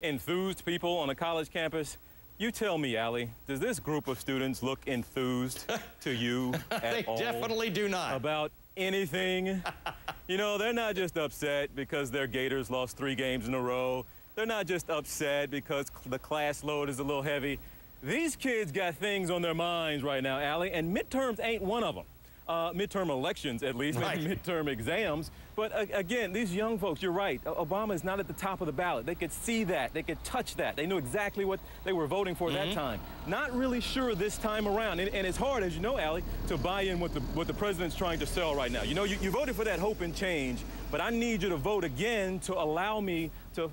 Enthused people on a college campus. You tell me, Allie, does this group of students look enthused to you at all? They definitely do not. About anything? You know, they're not just upset because their Gators lost 3 games in a row. They're not just upset because the class load is a little heavy. These kids got things on their minds right now, Allie, and midterms ain't one of them. Midterm elections, at least, right. Maybe midterm exams. But again, these young folks, you're right. Obama is not at the top of the ballot. They could see that. They could touch that. They knew exactly what they were voting for that time. Not really sure this time around. And it's hard, as you know, Allie, to buy in what the president's trying to sell right now. You know, you voted for that hope and change, but I need you to vote again to allow me to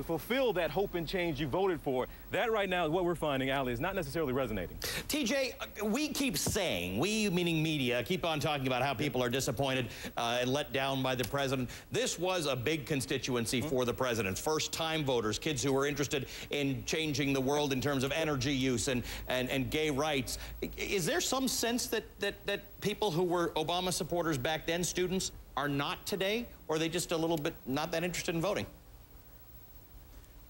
fulfill that hope and change you voted for. That right now is what we're finding, Allie, is not necessarily resonating. TJ, we keep saying, we meaning media, keep on talking about how people are disappointed and let down by the president. This was a big constituency for the president. First-time voters, kids who were interested in changing the world in terms of energy use and gay rights. Is there some sense that people who were Obama supporters back then, students, are not today? Or are they just a little bit not that interested in voting?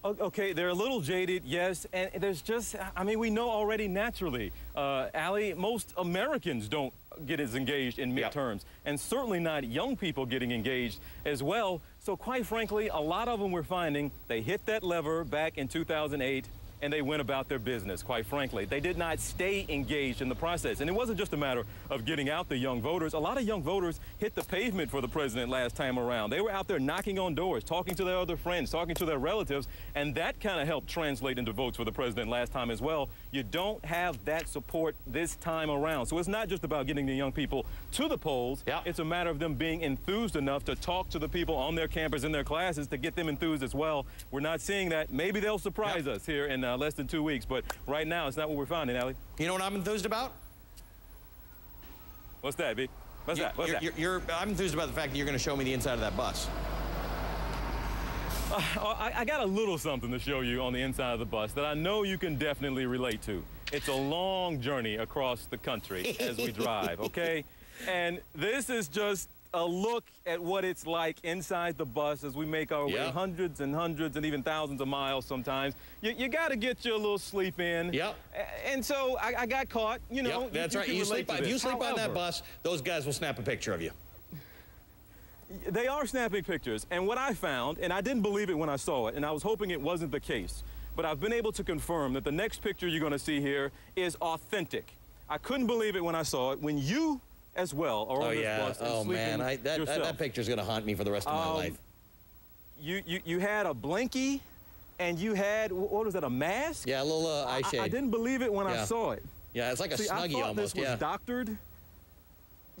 Okay, they're a little jaded, yes, and there's just, I mean, we know already naturally, Allie, most Americans don't get as engaged in midterms, and certainly not young people getting engaged as well. So quite frankly, a lot of them we're finding, they hit that lever back in 2008, and they went about their business, quite frankly. They did not stay engaged in the process. And it wasn't just a matter of getting out the young voters. A lot of young voters hit the pavement for the president last time around. They were out there knocking on doors, talking to their other friends, talking to their relatives, and that kind of helped translate into votes for the president last time as well. You don't have that support this time around. So it's not just about getting the young people to the polls. It's a matter of them being enthused enough to talk to the people on their campus in their classes to get them enthused as well. We're not seeing that. Maybe they'll surprise us here in less than 2 weeks, but right now it's not what we're finding, Allie. You know what I'm enthused about? What's that, B? What's that? I'm enthused about the fact that you're going to show me the inside of that bus. I got a little something to show you on the inside of the bus that I know you can definitely relate to. It's a long journey across the country as we drive, okay? And this is just a look at what it's like inside the bus as we make our way hundreds and hundreds and even thousands of miles sometimes. You got to get your little sleep in. And so I got caught, you know. That's right. If you sleep on that bus, those guys will snap a picture of you. They are snapping pictures. And what I found, and I didn't believe it when I saw it, and I was hoping it wasn't the case, but I've been able to confirm that the next picture you're going to see here is authentic. I couldn't believe it when I saw it. When you as well are on this bus and sleeping that picture's going to haunt me for the rest of my life. You had a blankie, and you had, what was that, a mask? Yeah, a little eye shade. I didn't believe it when I saw it. Yeah, it's like a Snuggie almost. I thought this was doctored.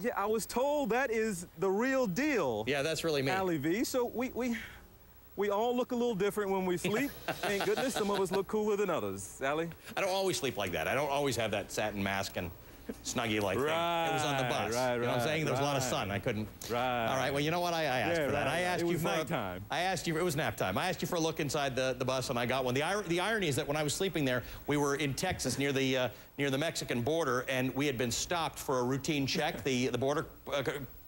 Yeah, I was told that is the real deal. Yeah, that's really me. Allie V. So we all look a little different when we sleep. Thank goodness some of us look cooler than others. Allie? I don't always sleep like that. I don't always have that satin mask and Snuggie-like thing. It was on the bus. You know what I'm saying? There was a lot of sun. I couldn't. All right. Well, you know what? I asked for that. I asked you for nighttime. I asked you. It was nap time. I asked you for a look inside the bus, and I got one. The irony is that when I was sleeping there, we were in Texas near the Mexican border, and we had been stopped for a routine check. The border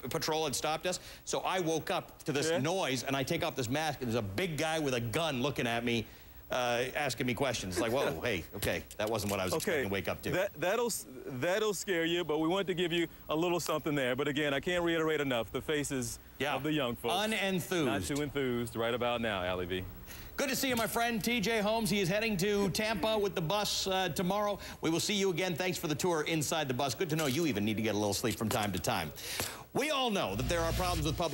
patrol had stopped us. So I woke up to this noise, and I take off this mask, and there's a big guy with a gun looking at me. Asking me questions. It's like, whoa, hey, okay, that wasn't what I was expecting to wake up to. That'll scare you, but we wanted to give you a little something there. But again, I can't reiterate enough the faces of the young folks. Unenthused. Not too enthused right about now, Allie V. Good to see you, my friend, TJ Holmes. He is heading to Tampa with the bus tomorrow. We will see you again. Thanks for the tour inside the bus. Good to know you even need to get a little sleep from time to time. We all know that there are problems with public